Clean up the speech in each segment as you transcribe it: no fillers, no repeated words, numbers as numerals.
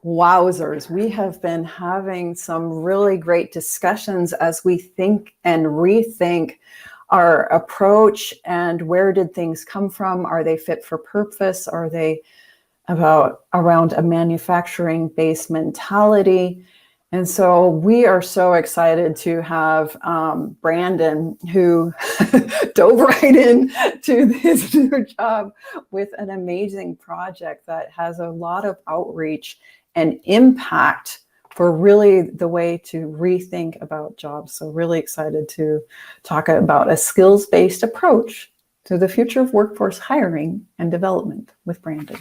Wowzers, we have been having some really great discussions as we think and rethink our approach and where did things come from? Are they fit for purpose? Are they around a manufacturing-based mentality? And so we are so excited to have Brandon, who dove right into his new job with an amazing project that has a lot of outreach and impact for really the way to rethink about jobs. So really excited to talk about a skills-based approach to the future of workforce hiring and development with Brandon.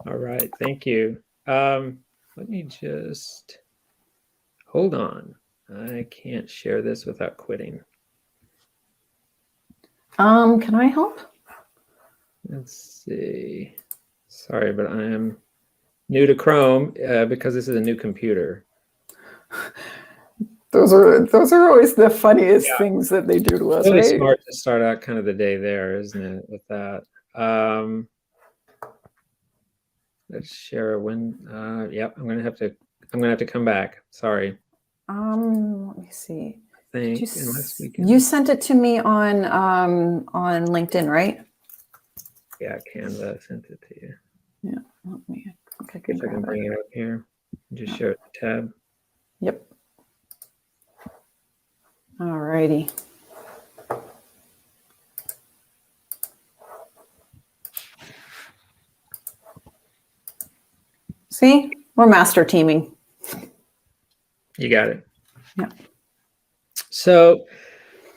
All right, thank you. Let me just hold on. I can't share this without quitting. Can I help? Let's see. Sorry, but I am new to Chrome because this is a new computer. Those are always the funniest things that they do to us. Really right? Smart to start out kind of the day there, isn't it? With that. Let's share a win. Yep, I'm gonna have to come back. Sorry. Let me see. You sent it to me on LinkedIn, right? Yeah, Canva sent it to you. Yeah. Let me. Okay, I can bring it up here. Just share the tab. Yep. All righty. See, we're master teaming. You got it. Yeah. So,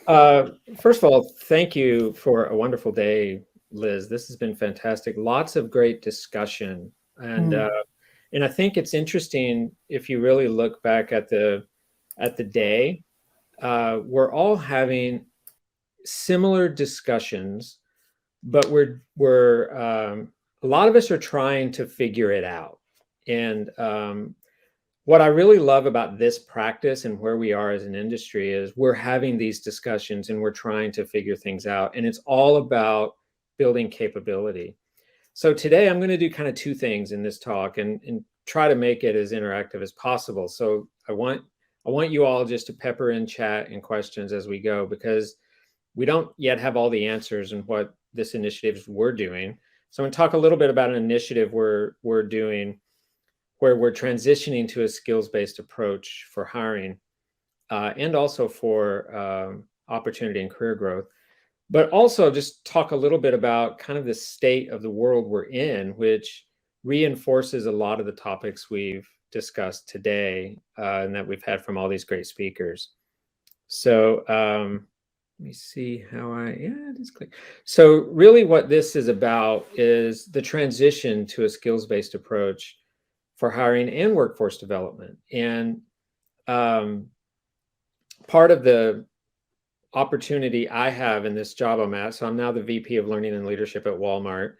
first of all, thank you for a wonderful day, Liz. This has been fantastic. Lots of great discussion, and I think it's interesting if you really look back at the day. We're all having similar discussions, but we're a lot of us are trying to figure it out. And what I really love about this practice and where we are as an industry is we're having these discussions and we're trying to figure things out. And it's all about building capability. So today I'm going to do kind of two things in this talk and try to make it as interactive as possible. So I want you all just to pepper in chat and questions as we go, because we don't yet have all the answers in what this initiative we're doing. So I'm going to talk a little bit about an initiative we're doing where we're transitioning to a skills-based approach for hiring and also for opportunity and career growth. But also just talk a little bit about kind of the state of the world we're in, which reinforces a lot of the topics we've discussed today and that we've had from all these great speakers. So let me see how just click. So really what this is about is the transition to a skills-based approach for hiring and workforce development. And part of the opportunity I have in this job I'm at, so I'm now the VP of Learning and Leadership at Walmart.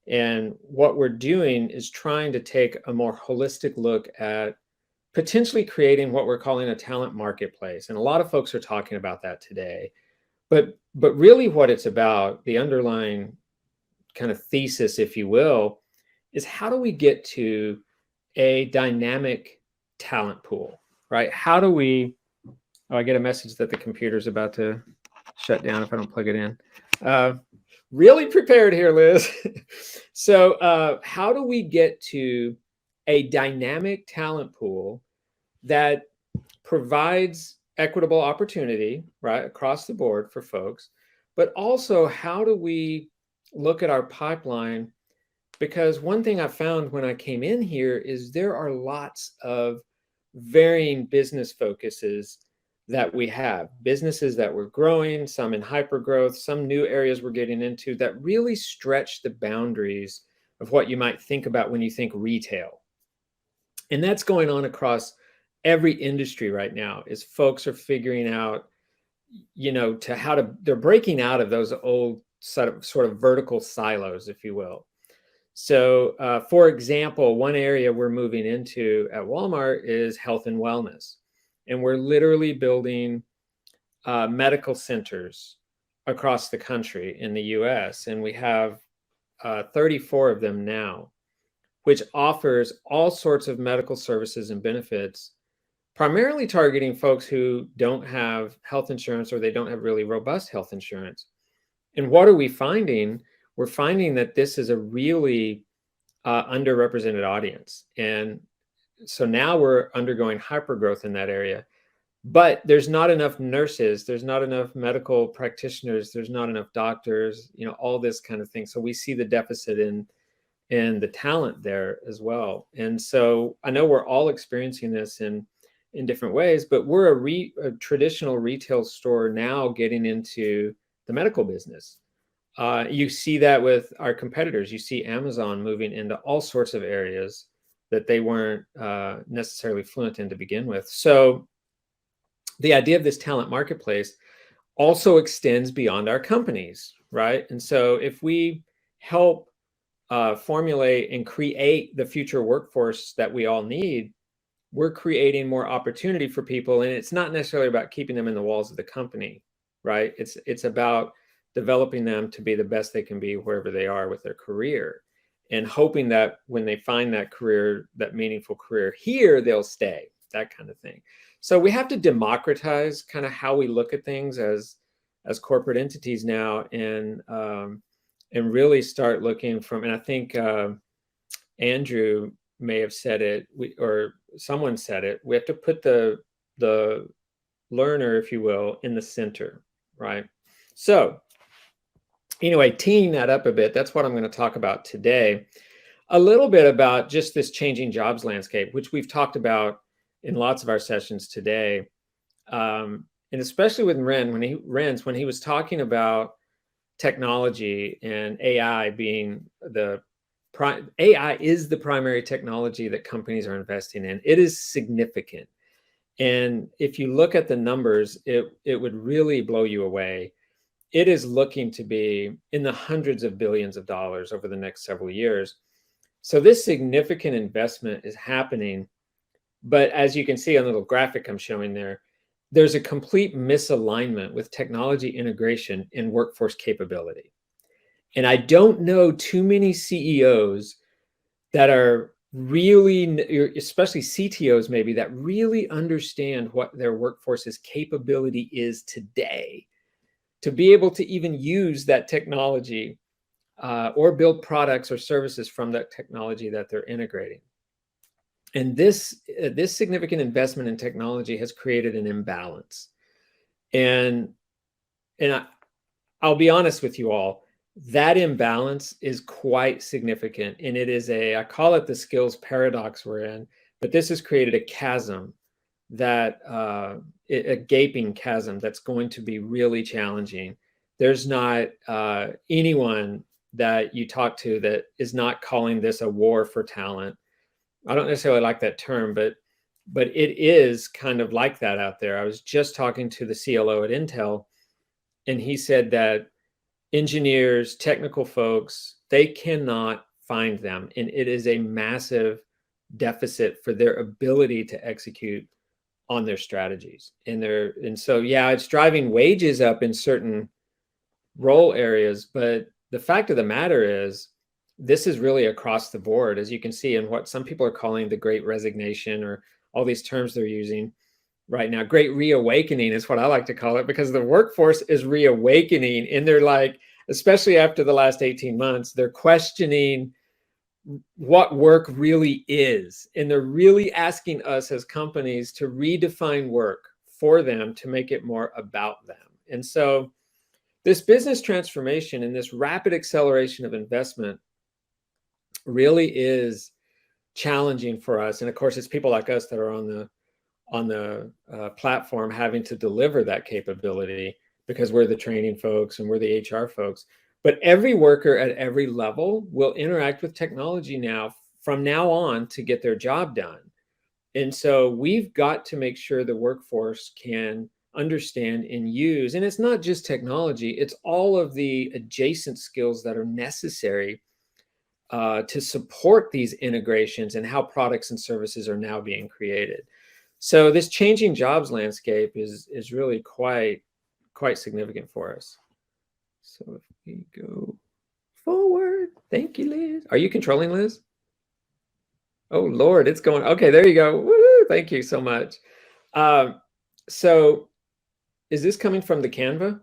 And what we're doing is trying to take a more holistic look at potentially creating what we're calling a talent marketplace. And a lot of folks are talking about that today. But really what it's about, the underlying kind of thesis, if you will, is how do we get to a dynamic talent pool, right? How do we, I get a message that the computer's about to shut down if I don't plug it in. Really prepared here, Liz. So how do we get to a dynamic talent pool that provides equitable opportunity, right, across the board for folks, but also how do we look at our pipeline? Because one thing I found when I came in here is there are lots of varying business focuses that we have. Businesses that we're growing, some in hyper growth, some new areas we're getting into that really stretch the boundaries of what you might think about when you think retail. And that's going on across every industry right now, is folks are figuring out, they're breaking out of those old sort of vertical silos, if you will. So, for example, one area we're moving into at Walmart is health and wellness. And we're literally building medical centers across the country in the US. And we have 34 of them now. which offers all sorts of medical services and benefits, primarily targeting folks who don't have health insurance or they don't have really robust health insurance. And what are we finding? We're finding that this is a really underrepresented audience. And so now we're undergoing hypergrowth in that area. But there's not enough nurses, there's not enough medical practitioners, there's not enough doctors, all this kind of thing. So we see the deficit in the talent there as well. And so I know we're all experiencing this in different ways, but we're a traditional retail store now getting into the medical business. You see that with our competitors. You see Amazon moving into all sorts of areas that they weren't necessarily fluent in to begin with. So the idea of this talent marketplace also extends beyond our companies, right? And so if we help formulate and create the future workforce that we all need, we're creating more opportunity for people. And it's not necessarily about keeping them in the walls of the company, right? It's about developing them to be the best they can be wherever they are with their career, and hoping that when they find that career, that meaningful career here, they'll stay, that kind of thing. So we have to democratize kind of how we look at things as corporate entities now, and really start looking from, and I think Andrew may have said it, or someone said it, we have to put the learner, if you will, in the center, right? So anyway, teeing that up a bit, that's what I'm going to talk about today. A little bit about just this changing jobs landscape, which we've talked about in lots of our sessions today. And especially with Renz, when he was talking about technology and AI being AI is the primary technology that companies are investing in. It is significant. And if you look at the numbers, it would really blow you away. It is looking to be in the hundreds of billions of dollars over the next several years. So this significant investment is happening. But as you can see on the little graphic I'm showing there, there's a complete misalignment with technology integration and workforce capability. And I don't know too many CEOs that are really, especially CTOs maybe, that really understand what their workforce's capability is today to be able to even use that technology or build products or services from that technology that they're integrating. And this significant investment in technology has created an imbalance. And I'll be honest with you all, that imbalance is quite significant. And it is I call it the skills paradox we're in, but this has created a chasm, a gaping chasm that's going to be really challenging. There's not anyone that you talk to that is not calling this a war for talent. I don't necessarily like that term, but it is kind of like that out there. I was just talking to the CLO at Intel, and he said that engineers, technical folks, they cannot find them. And it is a massive deficit for their ability to execute on their strategies. And so, yeah, it's driving wages up in certain role areas. But the fact of the matter is, this is really across the board, as you can see in what some people are calling the Great Resignation, or all these terms they're using right now. Great reawakening is what I like to call it, because the workforce is reawakening, and they're like, especially after the last 18 months, they're questioning what work really is. And they're really asking us as companies to redefine work for them to make it more about them. And so this business transformation and this rapid acceleration of investment really is challenging for us. And of course, it's people like us that are on the platform having to deliver that capability, because we're the training folks and we're the HR folks. But every worker at every level will interact with technology now, from now on, to get their job done. And so we've got to make sure the workforce can understand and use. And it's not just technology, it's all of the adjacent skills that are necessary to support these integrations and how products and services are now being created. So this changing jobs landscape is really quite significant for us. So if we go forward, thank you, Liz. Are you controlling, Liz? Oh Lord, it's going. Okay, there you go. Woo, thank you so much. Um, so is this coming from the Canva?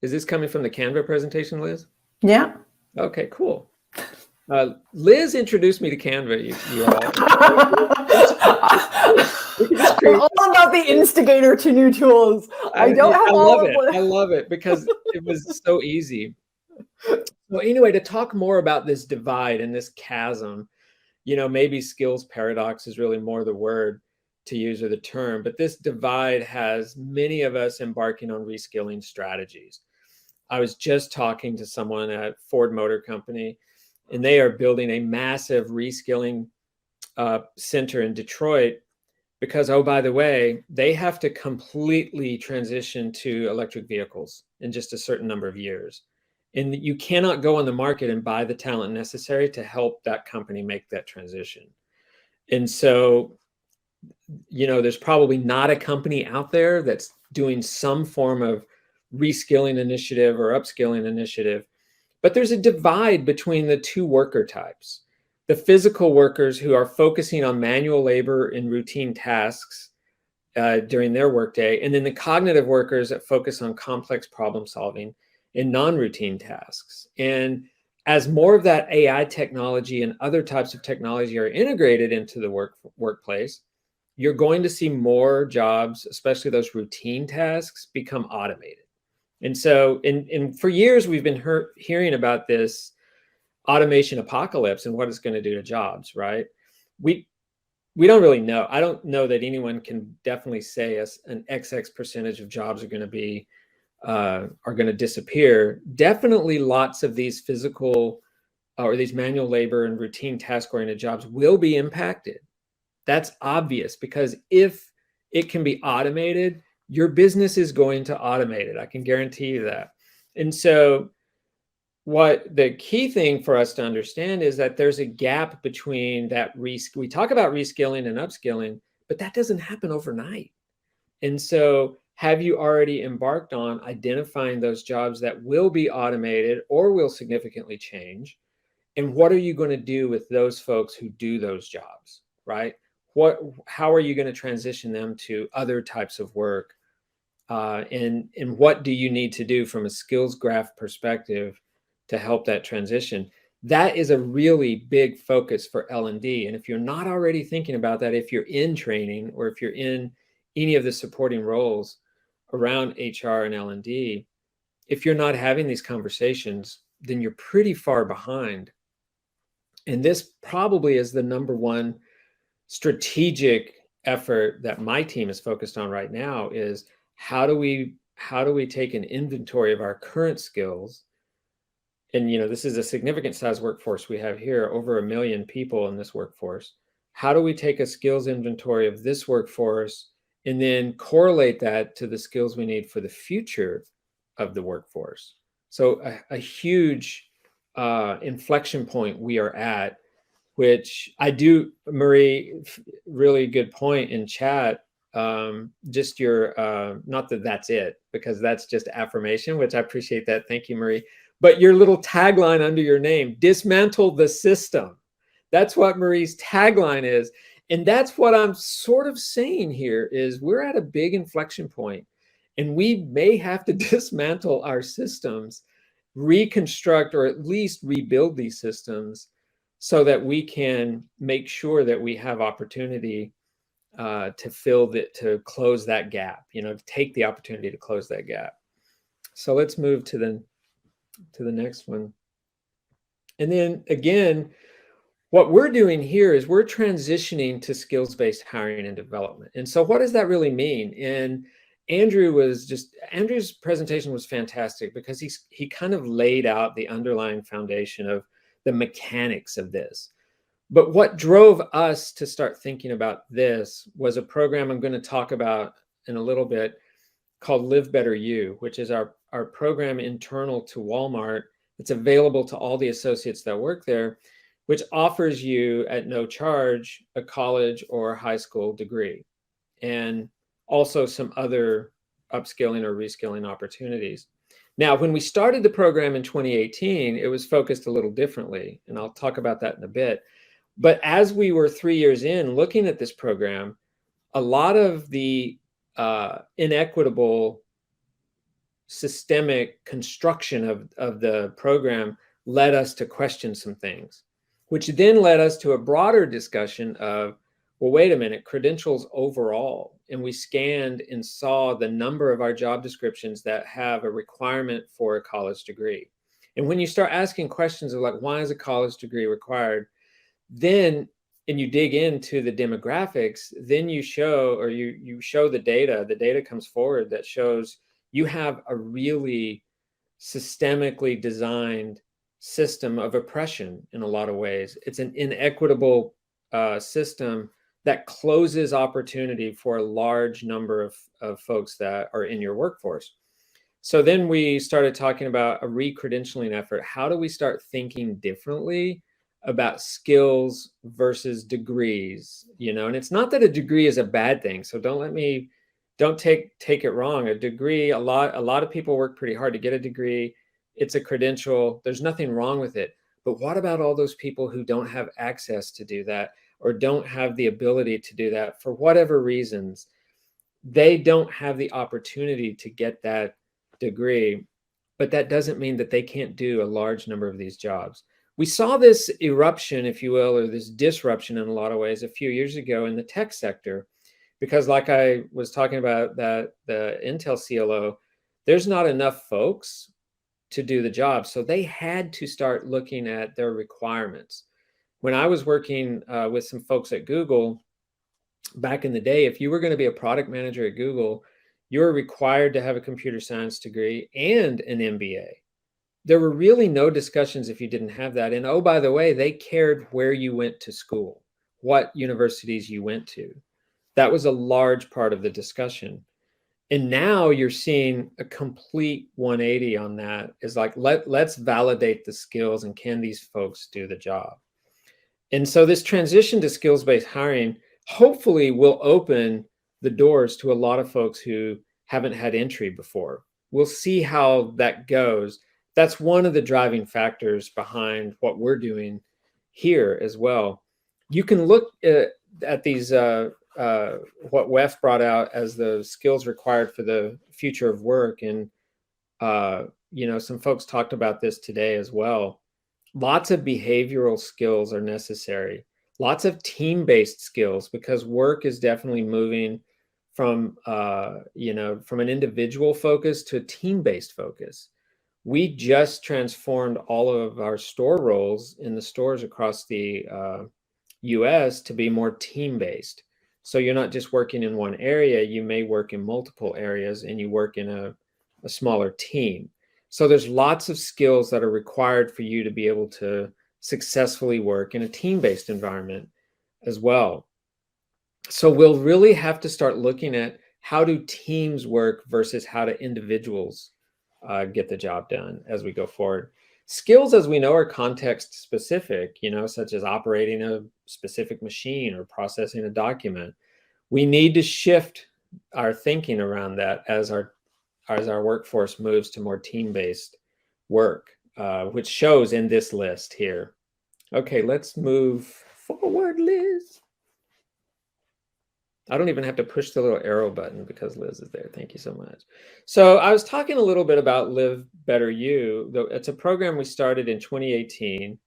Is this coming from the Canva presentation, Liz? Yeah. Okay, cool. Liz introduced me to Canva, you all. We can just I'm create. all about the instigator to new tools. I don't have I all love of it. what. I love it because it was so easy. Well, anyway, to talk more about this divide and this chasm, maybe skills paradox is really more the word to use or the term, but this divide has many of us embarking on reskilling strategies. I was just talking to someone at Ford Motor Company, and they are building a massive reskilling center in Detroit because, oh, by the way, they have to completely transition to electric vehicles in just a certain number of years. And you cannot go on the market and buy the talent necessary to help that company make that transition. And so, there's probably not a company out there that's doing some form of reskilling initiative or upskilling initiative, but there's a divide between the two worker types. The physical workers who are focusing on manual labor and routine tasks during their workday, and then the cognitive workers that focus on complex problem solving and non-routine tasks. And as more of that AI technology and other types of technology are integrated into the workplace, you're going to see more jobs, especially those routine tasks, become automated. And so, for years, we've been hearing about this automation apocalypse and what it's going to do to jobs, right? We we don't really know. I don't know that anyone can definitely say an XX percentage of jobs are going to disappear. Definitely, lots of these physical or these manual labor and routine task-oriented jobs will be impacted. That's obvious because if it can be automated, your business is going to automate it. I can guarantee you that. And so what the key thing for us to understand is that there's a gap between that we talk about reskilling and upskilling, but that doesn't happen overnight. And so have you already embarked on identifying those jobs that will be automated or will significantly change? And what are you going to do with those folks who do those jobs, right? How are you going to transition them to other types of work? And what do you need to do from a skills graph perspective to help that transition? That is a really big focus for L&D. And if you're not already thinking about that, if you're in training or if you're in any of the supporting roles around HR and L&D, if you're not having these conversations, then you're pretty far behind. And this probably is the number one strategic effort that my team is focused on right now is how do we take an inventory of our current skills? And this is a significant size workforce we have here, over 1 million people in this workforce. How do we take a skills inventory of this workforce and then correlate that to the skills we need for the future of the workforce? So a huge inflection point we are at, which I do, Marie, really good point in chat. Just your, not that that's it, because that's just affirmation, which I appreciate that. Thank you, Marie. But your little tagline under your name, dismantle the system. That's what Marie's tagline is. And that's what I'm sort of saying here is we're at a big inflection point and we may have to dismantle our systems, reconstruct, or at least rebuild these systems so that we can make sure that we have opportunity to close that gap, to take the opportunity to close that gap. So let's move to the next one. And then again, what we're doing here is we're transitioning to skills-based hiring and development. And so what does that really mean? And Andrew's presentation was fantastic because he kind of laid out the underlying foundation of the mechanics of this. But what drove us to start thinking about this was a program I'm going to talk about in a little bit called Live Better You, which is our program internal to Walmart. It's available to all the associates that work there, which offers you at no charge a college or high school degree, and also some other upskilling or reskilling opportunities. Now, when we started the program in 2018, it was focused a little differently, and I'll talk about that in a bit. But as we were 3 years in looking at this program, a lot of the inequitable systemic construction of the program led us to question some things, which then led us to a broader discussion of, well, wait a minute, credentials overall. And we scanned and saw the number of our job descriptions that have a requirement for a college degree. And when you start asking questions of like, why is a college degree required? Then, and you dig into the demographics, then you show, or you show the data comes forward that shows you have a really systemically designed system of oppression in a lot of ways. It's an inequitable system that closes opportunity for a large number of folks that are in your workforce. So then we started talking about a re-credentialing effort. How do we start thinking differently about skills versus degrees? And it's not that a degree is a bad thing. So don't take it wrong. A degree, a lot of people work pretty hard to get a degree. It's a credential. There's nothing wrong with it. But what about all those people who don't have access to do that or don't have the ability to do that for whatever reasons? They don't have the opportunity to get that degree, but that doesn't mean that they can't do a large number of these jobs. We saw this eruption, if you will, or this disruption in a lot of ways a few years ago in the tech sector, because like I was talking about that the Intel CLO, there's not enough folks to do the job. So they had to start looking at their requirements. When I was working with some folks at Google back in the day, if you were going to be a product manager at Google, you were required to have a computer science degree and an MBA. There were really no discussions if you didn't have that. And oh, by the way, they cared where you went to school, what universities you went to. That was a large part of the discussion. And now you're seeing a complete 180 on that. Is like, let's validate the skills and can these folks do the job? And so this transition to skills-based hiring hopefully will open the doors to a lot of folks who haven't had entry before. We'll see how that goes. That's one of the driving factors behind what we're doing here as well. You can look at these, what WEF brought out as the skills required for the future of work. And, some folks talked about this today as well. Lots of behavioral skills are necessary. Lots of team-based skills, because work is definitely moving from from an individual focus to a team-based focus. We just transformed all of our store roles in the stores across the US to be more team-based. So you're not just working in one area, you may work in multiple areas and you work in a smaller team. So there's lots of skills that are required for you to be able to successfully work in a team-based environment as well. So we'll really have to start looking at how do teams work versus how do individuals get the job done as we go forward. Skills, as we know, are context specific, such as operating a specific machine or processing a document. We need to shift our thinking around that as our workforce moves to more team-based work, which shows in this list here. Okay, let's move forward, Liz. I don't even have to push the little arrow button because Liz is there. Thank you so much. So I was talking a little bit about Live Better You. It's a program we started in 2018.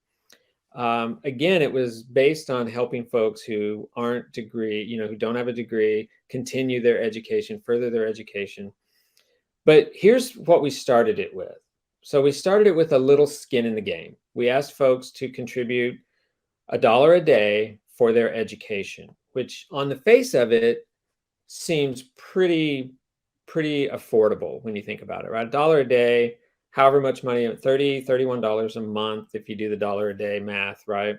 Again, it was based on helping folks who aren't who don't have a degree, continue their education, further their education. But here's what we started it with. So we started it with a little skin in the game. We asked folks to contribute $1 a day for their education, which on the face of it seems pretty affordable when you think about it, right? $1 a day, however much money, $31 a month if you do the $1 a day math, right?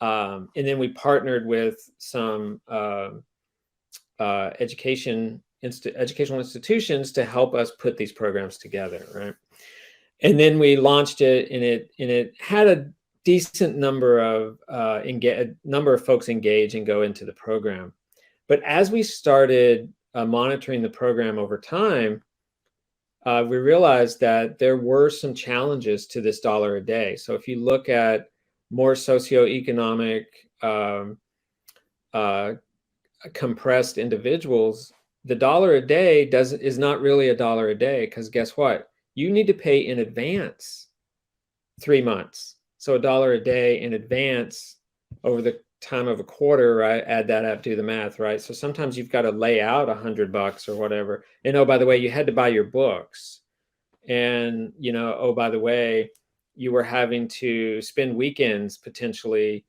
And then we partnered with some educational institutions to help us put these programs together, right? And then we launched it, and it had a decent number of folks engage and go into the program. But as we started monitoring the program over time, we realized that there were some challenges to this dollar a day. So if you look at more socioeconomic uh, compressed individuals, the dollar a day is not really a dollar a day, because guess what? You need to pay in advance 3 months. So a dollar a day in advance over the time of a quarter, right? Add that up, do the math, right? So sometimes you've got to lay out $100 or whatever. And oh, by the way, you had to buy your books. And, oh, by the way, you were having to spend weekends potentially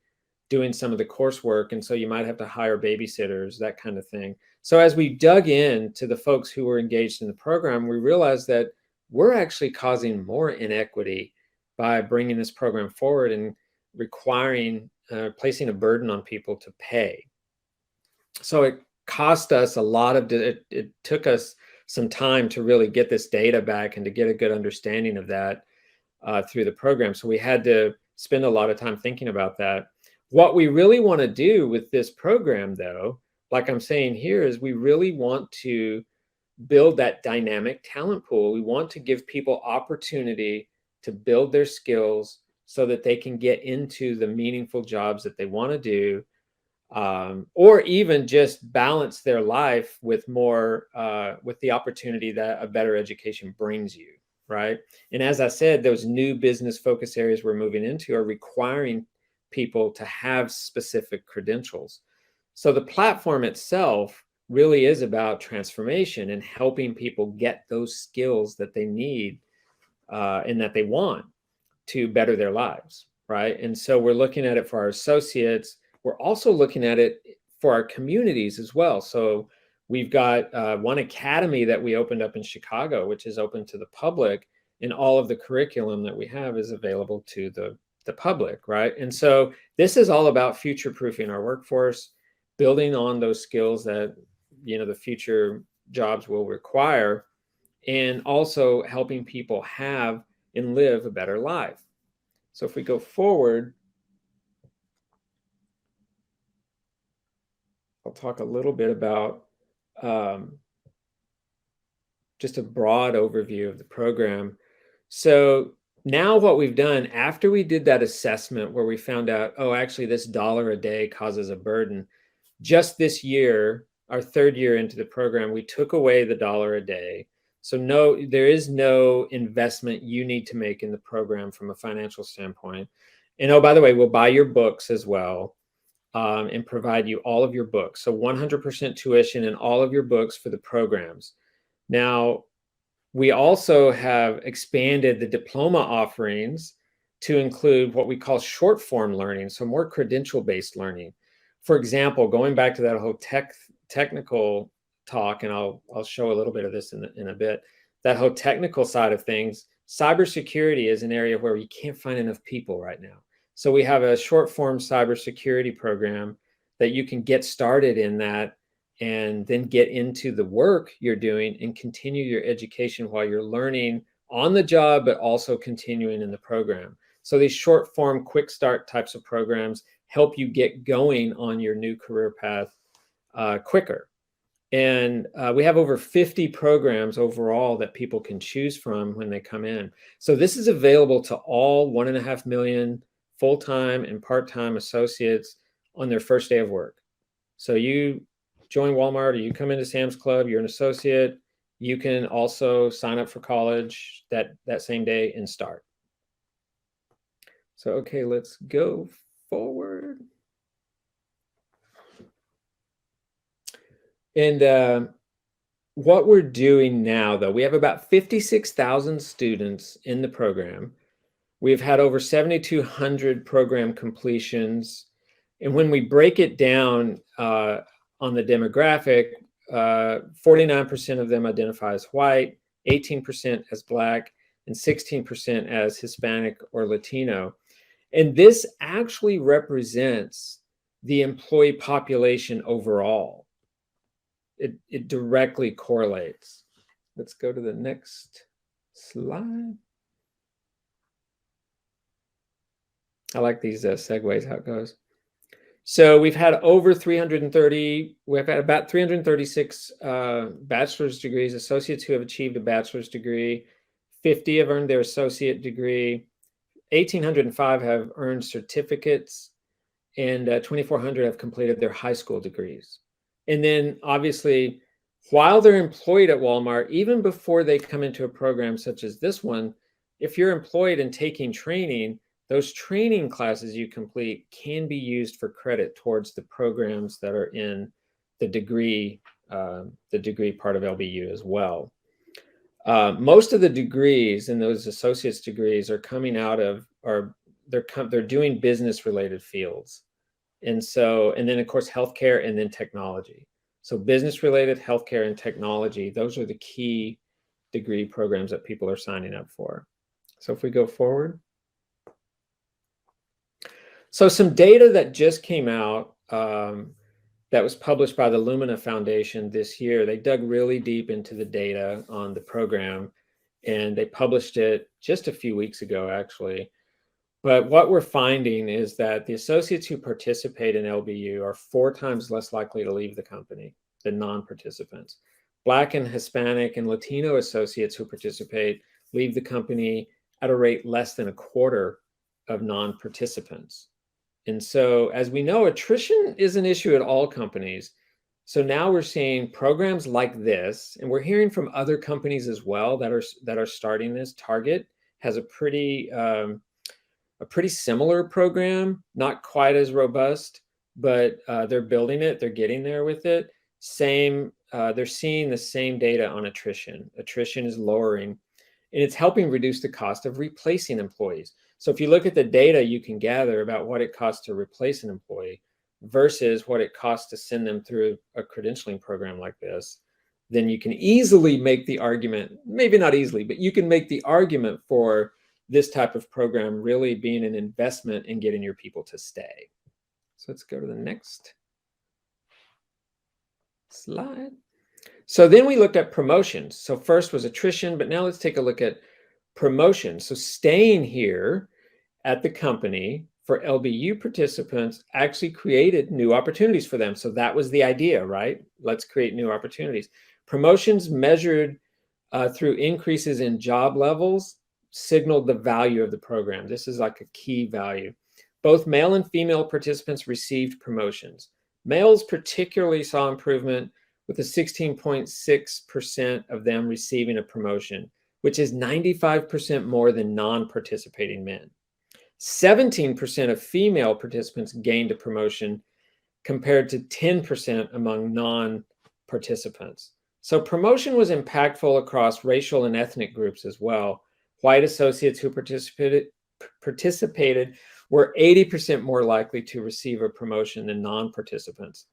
doing some of the coursework. And so you might have to hire babysitters, that kind of thing. So as we dug in to the folks who were engaged in the program, we realized that we're actually causing more inequity by bringing this program forward and requiring, placing a burden on people to pay. So it cost us a lot of, it took us some time to really get this data back and to get a good understanding of that through the program. So we had to spend a lot of time thinking about that. What we really want to do with this program, though, like I'm saying here, is we really want to build that dynamic talent pool. We want to give people opportunity to build their skills so that they can get into the meaningful jobs that they want to do, or even just balance their life with more, with the opportunity that a better education brings you, right? And as I said, those new business focus areas we're moving into are requiring people to have specific credentials. So the platform itself really is about transformation and helping people get those skills that they need and that they want to better their lives, right? And so we're looking at it for our associates. We're also looking at it for our communities as well. So we've got one academy that we opened up in Chicago, which is open to the public, and all of the curriculum that we have is available to the public, right? And so this is all about future-proofing our workforce, building on those skills that the future jobs will require, and also helping people have and live a better life. So if we go forward, I'll talk a little bit about just a broad overview of the program. So now what we've done after we did that assessment where we found out, oh, actually this dollar a day causes a burden, just this year, our third year into the program, we took away the dollar a day. So there is no investment you need to make in the program from a financial standpoint. And oh, by the way, we'll buy your books as well, and provide you all of your books. So 100% tuition and all of your books for the programs. Now, we also have expanded the diploma offerings to include what we call short form learning, so more credential-based learning. For example, going back to that whole technical talk, and I'll show a little bit of this in a bit, that whole technical side of things, cybersecurity is an area where you can't find enough people right now. So we have a short form cybersecurity program that you can get started in that and then get into the work you're doing and continue your education while you're learning on the job, but also continuing in the program. So these short form, quick start types of programs help you get going on your new career path quicker. And we have over 50 programs overall that people can choose from when they come in. So this is available to all 1.5 million full-time and part-time associates on their first day of work. So you join Walmart or you come into Sam's Club, you're an associate, you can also sign up for college that same day and start. So, okay, let's go forward. And what we're doing now, though, we have about 56,000 students in the program. We've had over 7,200 program completions. And when we break it down on the demographic, 49% of them identify as white, 18% as Black, and 16% as Hispanic or Latino. And this actually represents the employee population overall. It directly correlates. Let's go to the next slide. I like these segues, how it goes. So we've had over 330, we've had about 336 bachelor's degrees, associates who have achieved a bachelor's degree. 50 have earned their associate degree. 1,805 have earned certificates, and 2,400 have completed their high school degrees. And then obviously, while they're employed at Walmart, even before they come into a program such as this one, if you're employed and taking training, those training classes you complete can be used for credit towards the programs that are in the degree part of LBU as well. Most of the degrees in those associate's degrees are coming out of, or they're doing business related fields. And then of course, healthcare and then technology. So business related, healthcare and technology, those are the key degree programs that people are signing up for. So if we go forward. So some data that just came out that was published by the Lumina Foundation this year. They dug really deep into the data on the program, and they published it just a few weeks ago, actually. But what we're finding is that the associates who participate in LBU are 4 times less likely to leave the company than non-participants. Black and Hispanic and Latino associates who participate leave the company at a rate less than a quarter of non-participants. And so, as we know, attrition is an issue at all companies. So now we're seeing programs like this, and we're hearing from other companies as well that are starting this. Target has a pretty similar program, not quite as robust, but they're building it. They're getting there with it. They're seeing the same data on attrition. Attrition is lowering, and it's helping reduce the cost of replacing employees. So if you look at the data you can gather about what it costs to replace an employee versus what it costs to send them through a credentialing program like this, then you can easily make the argument, maybe not easily, but you can make the argument for this type of program really being an investment in getting your people to stay. So let's go to the next slide. So then we looked at promotions. So first was attrition, but now let's take a look at promotion. So staying here at the company for LBU participants actually created new opportunities for them. So that was the idea, right? Let's create new opportunities. Promotions measured through increases in job levels signaled the value of the program. This is like a key value. Both male and female participants received promotions. Males particularly saw improvement with a 16.6% of them receiving a promotion, which is 95% more than non-participating men. 17% of female participants gained a promotion compared to 10% among non-participants. So promotion was impactful across racial and ethnic groups as well. White associates who participated were 80% more likely to receive a promotion than non-participants.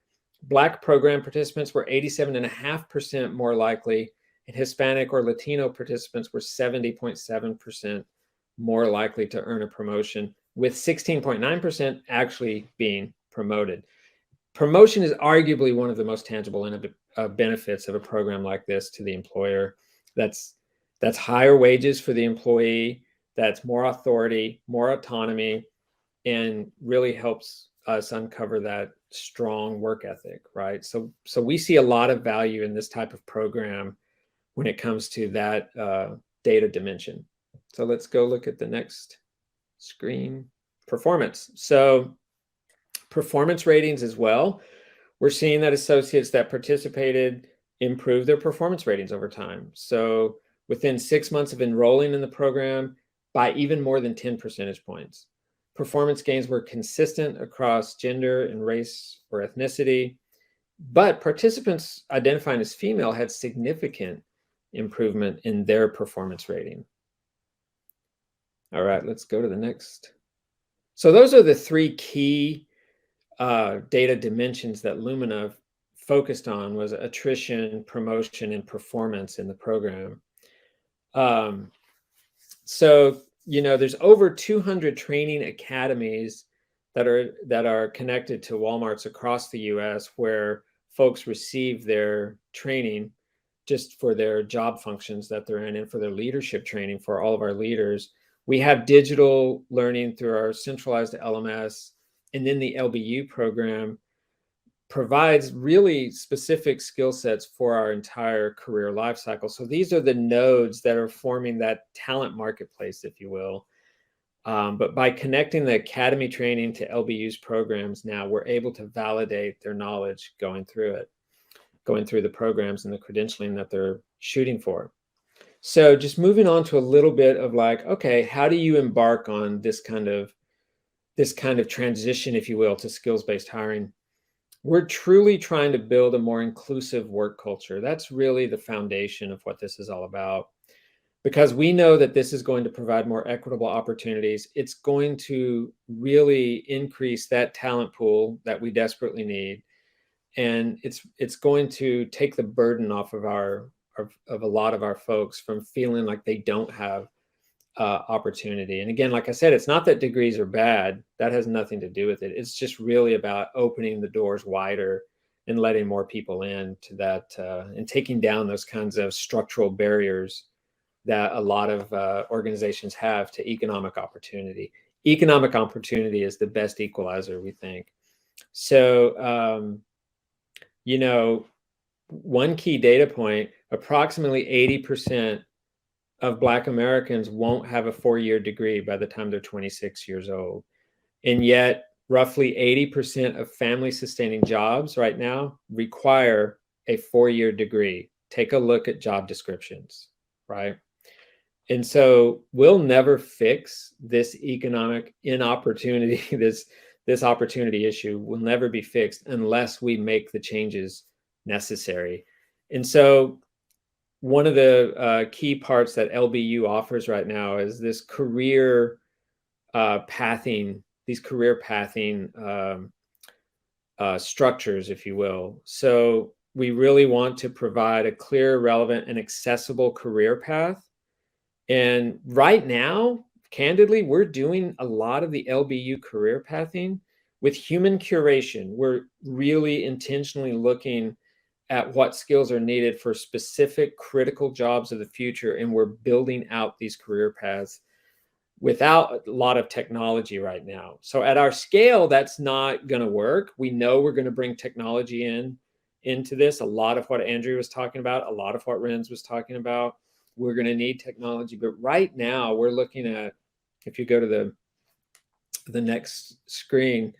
Black program participants were 87.5% more likely, and Hispanic or Latino participants were 70.7% more likely to earn a promotion, with 16.9% actually being promoted. Promotion is arguably one of the most tangible benefits of a program like this to the employer. That's higher wages for the employee, that's more authority, more autonomy, and really helps us uncover that strong work ethic, right? So we see a lot of value in this type of program when it comes to that data dimension. So let's go look at the next screen. Performance. So performance ratings as well. We're seeing that associates that participated improve their performance ratings over time. So within 6 months of enrolling in the program, by even more than 10 percentage points. Performance gains were consistent across gender and race or ethnicity, but participants identifying as female had significant improvement in their performance rating. All right, let's go to the next. So those are the 3 key data dimensions that Lumina focused on: was attrition, promotion, and performance in the program. So, there's over 200 training academies that are connected to Walmarts across the US where folks receive their training just for their job functions that they're in and for their leadership training for all of our leaders. We have digital learning through our centralized LMS And then the LBU program provides really specific skill sets for our entire career life cycle. So these are the nodes that are forming that talent marketplace, if you will. But by connecting the academy training to LBU's programs, now we're able to validate their knowledge going through the programs and the credentialing that they're shooting for. So just moving on to a little bit of like, okay, how do you embark on this kind of transition, if you will, to skills-based hiring? We're truly trying to build a more inclusive work culture. That's really the foundation of what this is all about, because we know that this is going to provide more equitable opportunities. It's going to really increase that talent pool that we desperately need. And it's going to take the burden off of a lot of our folks from feeling like they don't have opportunity. And again, like I said, it's not that degrees are bad. That has nothing to do with it. It's just really about opening the doors wider and letting more people in to that, and taking down those kinds of structural barriers that a lot of organizations have to economic opportunity. Economic opportunity is the best equalizer, we think. So, one key data point, approximately 80% of Black Americans won't have a 4-year degree by the time they're 26 years old. And yet roughly 80% of family sustaining jobs right now require a 4-year degree. Take a look at job descriptions, right? And so we'll never fix this economic inopportunity, this opportunity issue will never be fixed unless we make the changes necessary. And so one of the key parts that LBU offers right now is this career pathing, these career pathing structures, if you will. So we really want to provide a clear, relevant, and accessible career path. And right now, candidly, we're doing a lot of the LBU career pathing with human curation. We're really intentionally looking at what skills are needed for specific critical jobs of the future. And we're building out these career paths without a lot of technology right now. So at our scale, that's not going to work. We know we're going to bring technology into this. A lot of what Andrew was talking about, a lot of what Renz was talking about, we're going to need technology. But right now we're looking at, if you go to the next screen,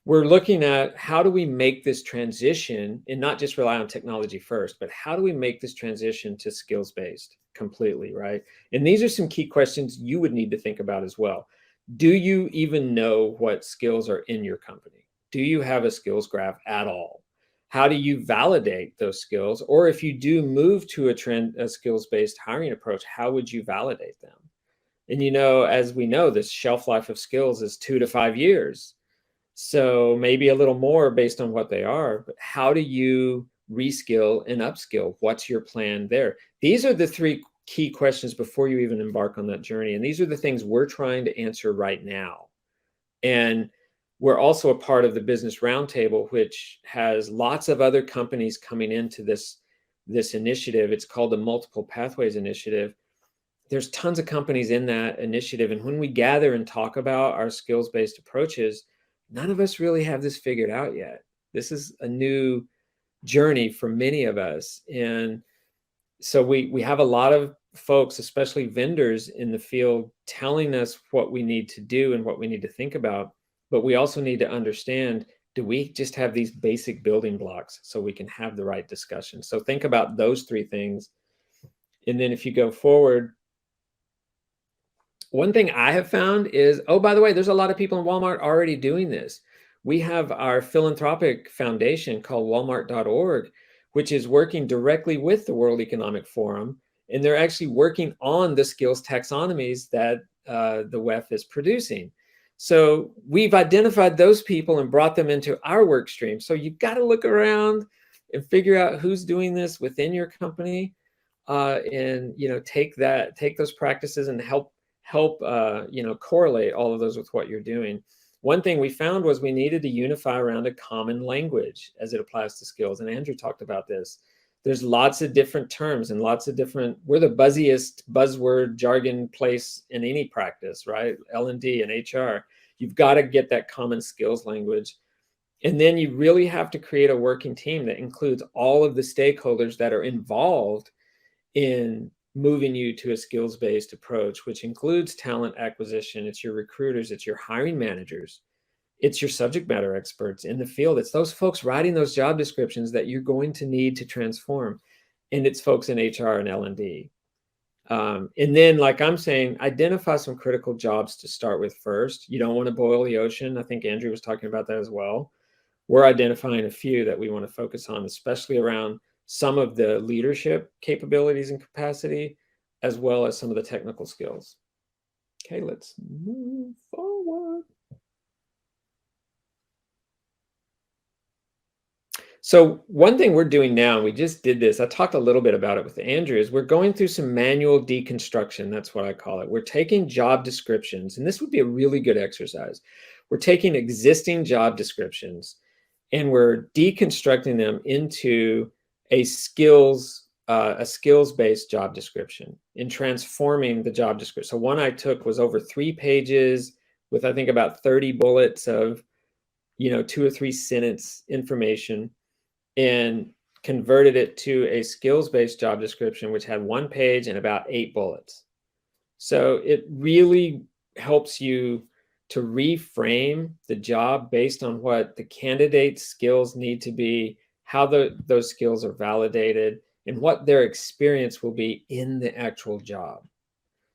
we're looking at how do we make this transition and not just rely on technology first, but how do we make this transition to skills-based completely, right? And these are some key questions you would need to think about as well. Do you even know what skills are in your company? Do you have a skills graph at all? How do you validate those skills? Or if you do move to a skills-based hiring approach, how would you validate them? And as we know, this shelf life of skills is 2 to 5 years. So maybe a little more based on what they are, but how do you reskill and upskill? What's your plan there? These are the 3 key questions before you even embark on that journey. And these are the things we're trying to answer right now. And we're also a part of the Business Roundtable, which has lots of other companies coming into this initiative. It's called the Multiple Pathways Initiative. There's tons of companies in that initiative. And when we gather and talk about our skills-based approaches, none of us really have this figured out yet. This is a new journey for many of us. And so we have a lot of folks, especially vendors in the field, telling us what we need to do and what we need to think about. But we also need to understand, do we just have these basic building blocks so we can have the right discussion? So think about those 3 things. And then if you go forward, one thing I have found is, oh, by the way, there's a lot of people in Walmart already doing this. We have our philanthropic foundation called walmart.org, which is working directly with the World Economic Forum. And they're actually working on the skills taxonomies that the WEF is producing. So we've identified those people and brought them into our work stream. So you've got to look around and figure out who's doing this within your company, and take those practices and help correlate all of those with what you're doing. One thing we found was we needed to unify around a common language as it applies to skills. And Andrew talked about this. There's lots of different terms and lots of different, we're the buzziest buzzword jargon place in any practice, right? L&D and HR. You've got to get that common skills language. And then you really have to create a working team that includes all of the stakeholders that are involved in moving you to a skills-based approach, which includes talent acquisition. It's your recruiters, it's your hiring managers, it's your subject matter experts in the field. It's those folks writing those job descriptions that you're going to need to transform. And it's folks in HR and L&D. And then, like I'm saying, identify some critical jobs to start with first. You don't want to boil the ocean. I think Andrew was talking about that as well. We're identifying a few that we want to focus on, especially around some of the leadership capabilities and capacity, as well as some of the technical skills. Okay, let's move forward. So one thing we're doing now, we just did this, I talked a little bit about it with Andrew, is we're going through some manual deconstruction. That's what I call it. We're taking job descriptions, and this would be a really good exercise. We're taking existing job descriptions and we're deconstructing them into a skills-based job description and transforming the job description. So one I took was over 3 pages with, I think, about 30 bullets of, 2 or 3 sentence information, and converted it to a skills-based job description, which had 1 page and about 8 bullets. So it really helps you to reframe the job based on what the candidate's skills need to be, how those skills are validated, and what their experience will be in the actual job.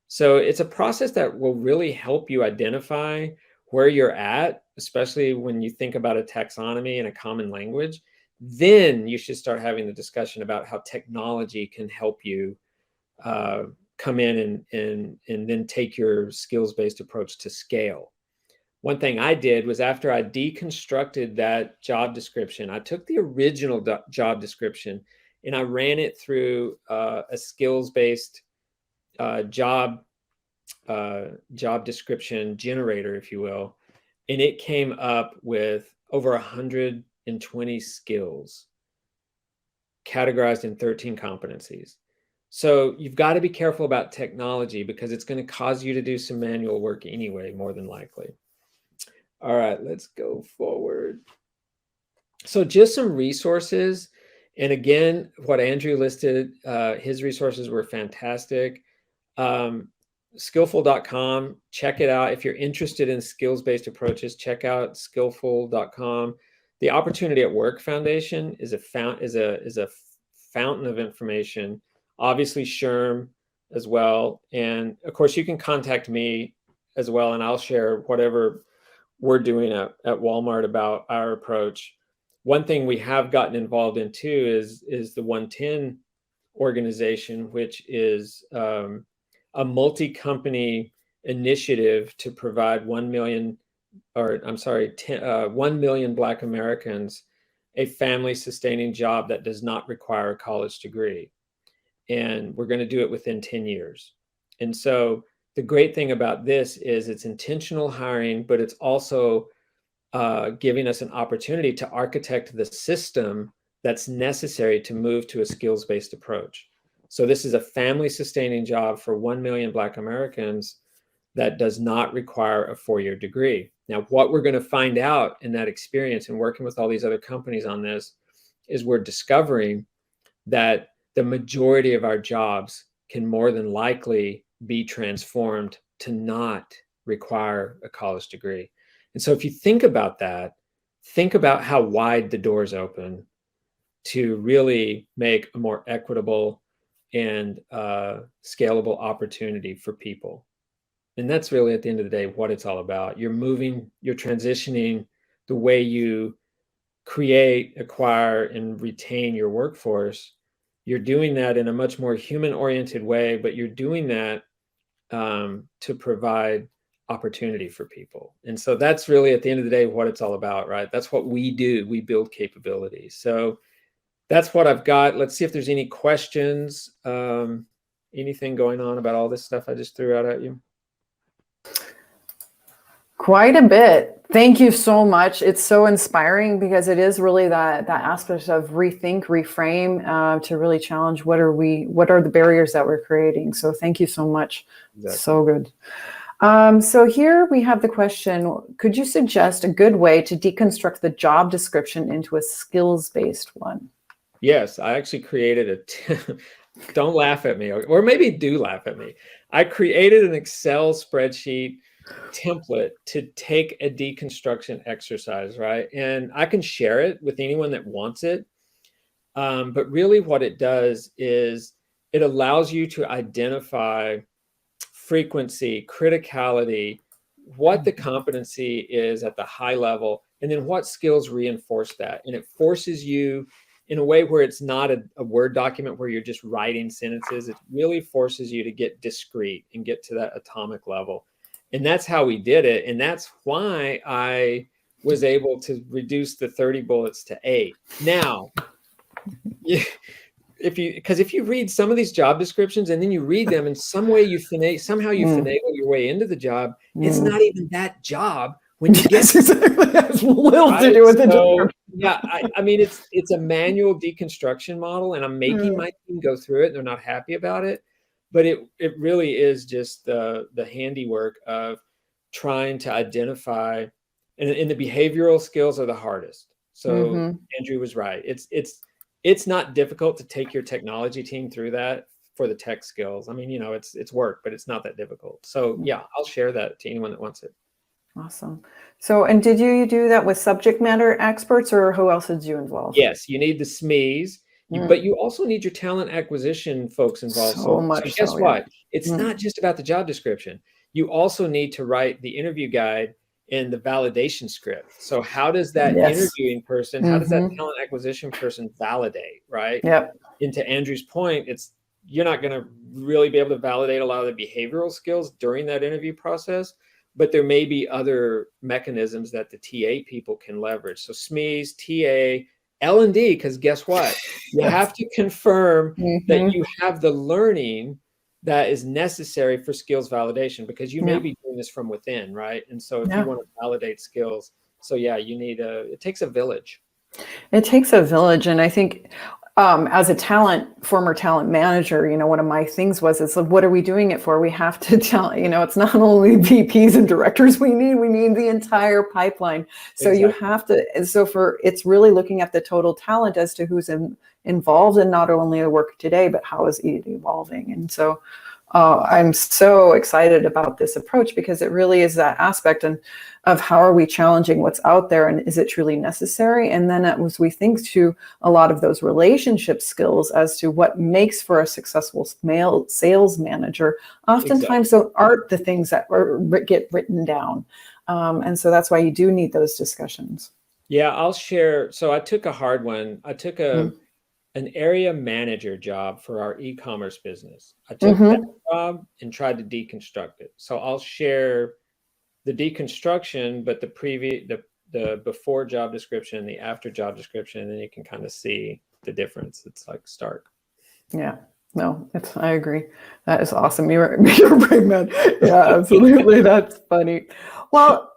So it's a process that will really help you identify where you're at, especially when you think about a taxonomy and a common language. Then you should start having the discussion about how technology can help you come in and then take your skills-based approach to scale. One thing I did was, after I deconstructed that job description, I took the original job description and I ran it through a skills-based job description generator, if you will, and it came up with over 120 skills categorized in 13 competencies. So you've got to be careful about technology because it's going to cause you to do some manual work anyway, more than likely. All right, let's go forward. So just some resources. And again, what Andrew listed, his resources were fantastic. Skillful.com, check it out. If you're interested in skills-based approaches, check out skillful.com. The Opportunity at Work Foundation is a fountain of information. Obviously, SHRM as well. And of course, you can contact me as well, and I'll share whatever we're doing at Walmart about our approach. One thing we have gotten involved in too is the 110 organization, which is a multi-company initiative to provide 1 million Black Americans a family-sustaining job that does not require a college degree. And we're going to do it within 10 years. And so the great thing about this is it's intentional hiring, but it's also giving us an opportunity to architect the system that's necessary to move to a skills-based approach. So this is a family-sustaining job for 1 million Black Americans that does not require a 4-year degree. Now, what we're going to find out in that experience and working with all these other companies on this is we're discovering that the majority of our jobs can more than likely be transformed to not require a college degree. And so if you think about that, think about how wide the doors open to really make a more equitable and scalable opportunity for people. And that's really, at the end of the day, what it's all about. You're transitioning the way you create, acquire, and retain your workforce. You're doing that in a much more human-oriented way, but you're doing that to provide opportunity for people. And so that's really, at the end of the day, what it's all about, right? That's what we do. We build capability. So that's what I've got. Let's see if there's any questions. Anything going on about all this stuff I just threw out at you? Quite a bit. Thank you so much. It's so inspiring because it is really that aspect of rethink, reframe, to really challenge what are the barriers that we're creating. So thank you so much. Exactly. So good. So here we have the question, could you suggest a good way to deconstruct the job description into a skills-based one? Yes, I actually created don't laugh at me, or maybe do laugh at me. I created an Excel spreadsheet template to take a deconstruction exercise, right? And I can share it with anyone that wants it. But really what it does is it allows you to identify frequency, criticality, what the competency is at the high level, and then what skills reinforce that. And it forces you in a way where it's not a Word document where you're just writing sentences. It really forces you to get discrete and get to that atomic level. And that's how we did it. And that's why I was able to reduce the 30 bullets to 8. Now, if you read some of these job descriptions and then you read them in some way, somehow you finagle your way into the job. It's not even that job when you get exactly. It has little to do with the job. Yeah, I mean, it's a manual deconstruction model, and I'm making my team go through it. And they're not happy about it, but it really is just the handiwork of trying to identify, and the behavioral skills are the hardest. So Andrew was right. It's not difficult to take your technology team through that for the tech skills. I mean, it's work, but it's not that difficult. So yeah, I'll share that to anyone that wants it. Awesome. So, and did you do that with subject matter experts, or who else did you involve? Yes, you need the SMEs, but you also need your talent acquisition folks involved. So guess what? It's not just about the job description. You also need to write the interview guide and the validation script. So how does that interviewing person, how does that talent acquisition person validate, right? Yep. And to Andrew's point, you're not going to really be able to validate a lot of the behavioral skills during that interview process, but there may be other mechanisms that the TA people can leverage. So SMEs, TA, L&D, because guess what? You have to confirm that you have the learning that is necessary for skills validation, because you may be doing this from within, right? And so if you want to validate skills, so yeah, it takes a village. It takes a village. And I think as a former talent manager, one of my things is like, what are we doing it for? We have to tell, it's not only VPs and directors we need the entire pipeline. So you have to, it's really looking at the total talent as to who's involved in not only the work today, but how is it evolving. And so I'm so excited about this approach, because it really is that aspect of how are we challenging what's out there, and is it truly necessary? And then as we think to a lot of those relationship skills as to what makes for a successful sales manager, oftentimes those aren't the things that get written down. And so that's why you do need those discussions. Yeah, I'll share. So I took a hard one. I took an area manager job for our e-commerce business. I took that job and tried to deconstruct it. So I'll share the deconstruction, but the before job description and the after job description, and then you can kind of see the difference. It's like stark. Yeah, no, I agree. That is awesome. You're a brave man. Yeah, absolutely. That's funny. Well,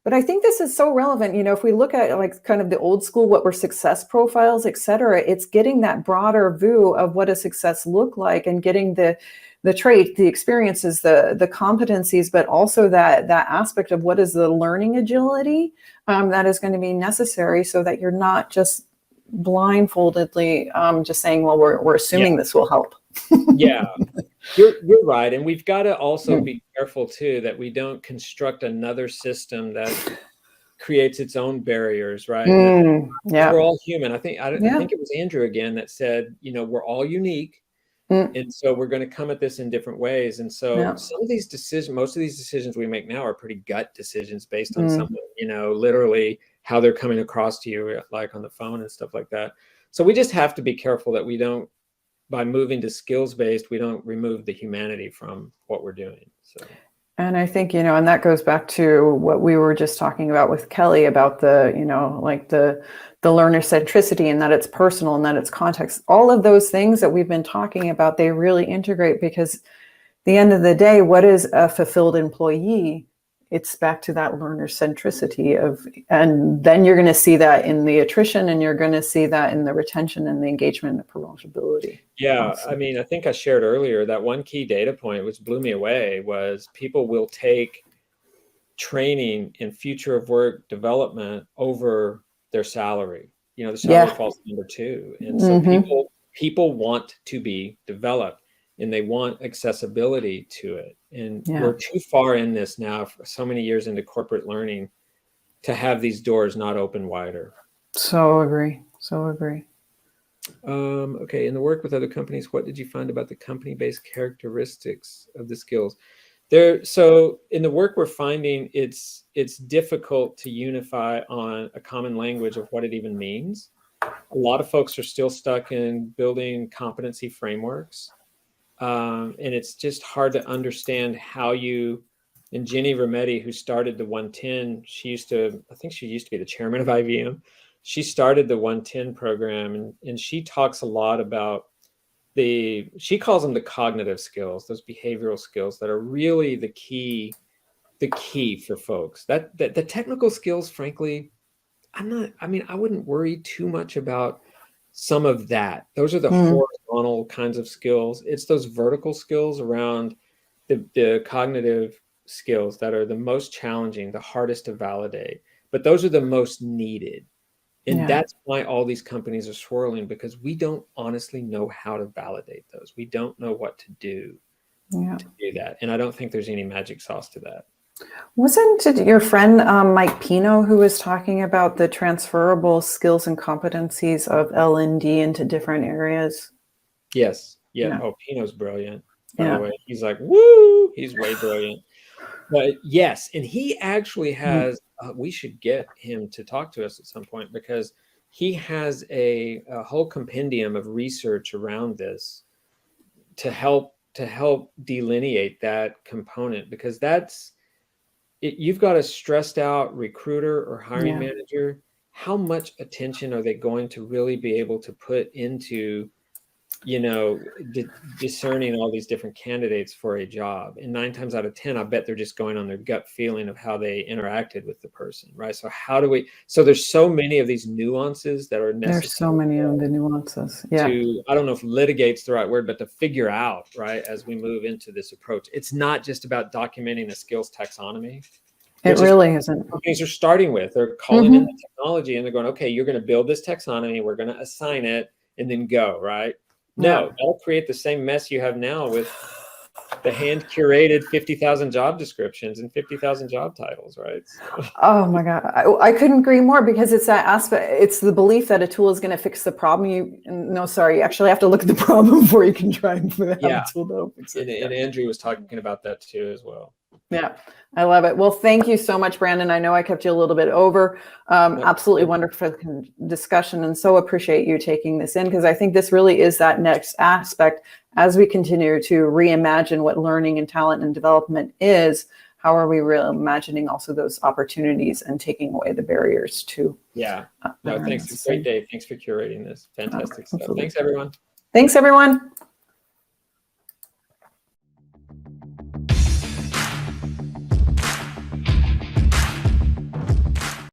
but I think this is so relevant. If we look at like kind of the old school, what were success profiles, et cetera, it's getting that broader view of what does success look like, and getting the trait, the experiences, the competencies, but also that aspect of what is the learning agility that is going to be necessary, so that you're not just blindfoldedly just saying, well, we're assuming this will help. Yeah, you're right. And we've got to also be careful too, that we don't construct another system that creates its own barriers, right? We're all human. I think it was Andrew again that said, we're all unique. And so we're going to come at this in different ways. And so some of these decisions, most of these decisions we make now are pretty gut decisions based on something, literally how they're coming across to you, like on the phone and stuff like that. So we just have to be careful that we don't, by moving to skills-based, we don't remove the humanity from what we're doing. So. And I think, and that goes back to what we were just talking about with Kelly about the, like the learner centricity, and that it's personal and that it's context. All of those things that we've been talking about, they really integrate, because at the end of the day, what is a fulfilled employee? it's back to that learner centricity and then you're going to see that in the attrition, and you're going to see that in the retention and the engagement and the promotability. Yeah, Awesome. I mean, I think I shared earlier that one key data point, which blew me away, was people will take training in future of work development over their salary. The salary Yeah. falls number two. And so Mm-hmm. people want to be developed, and they want accessibility to it. And Yeah. we're too far in this now, for so many years into corporate learning, to have these doors not open wider. So agree. Okay, in the work with other companies, what did you find about the company-based characteristics of the skills? So in the work we're finding, it's difficult to unify on a common language of what it even means. A lot of folks are still stuck in building competency frameworks. And it's just hard to understand how and Jenny Rometty, who started the 110, I think she used to be the chairman of IVM. She started the 110 program, and she talks a lot about she calls them the cognitive skills, those behavioral skills that are really the key for folks. That the technical skills, frankly, I wouldn't worry too much about some of that. Those are the horizontal kinds of skills. It's those vertical skills around the cognitive skills that are the most challenging, the hardest to validate, but those are the most needed. And that's why all these companies are swirling, because we don't honestly know how to validate those. We don't know what to do to do that. And I don't think there's any magic sauce to that. Wasn't it your friend Mike Pino who was talking about the transferable skills and competencies of L&D into different areas? Yes. Yeah. Oh, Pino's brilliant, by the way. He's like, woo! He's way brilliant. But yes, and he actually has, we should get him to talk to us at some point, because he has a whole compendium of research around this to help delineate that component, because you've got a stressed out recruiter or hiring manager. How much attention are they going to really be able to put into discerning all these different candidates for a job? And 9 times out of 10, I bet they're just going on their gut feeling of how they interacted with the person, right? So so there's so many of these nuances that are necessary. There's so many of the nuances. I don't know if litigate's the right word, but to figure out, right, as we move into this approach. It's not just about documenting a skills taxonomy. It really isn't. Companies are starting with, they're calling in the technology, and they're going, okay, you're going to build this taxonomy, we're going to assign it, and then go, right? No, that'll create the same mess you have now with the hand curated 50,000 job descriptions and 50,000 job titles, right? Oh my God. I couldn't agree more, because it's that aspect. It's the belief that a tool is going to fix the problem. You actually have to look at the problem before you can try and have a tool to fix it. And Andrew was talking about that too as well. Yeah, I love it. Well, thank you so much, Brandon. I know I kept you a little bit over. Absolutely wonderful discussion, and so appreciate you taking this in, because I think this really is that next aspect as we continue to reimagine what learning and talent and development is. How are we reimagining also those opportunities and taking away the barriers to? Yeah. No, thanks. It's a great day. Thanks for curating this. Fantastic stuff. Absolutely. Thanks, everyone. Thanks, everyone.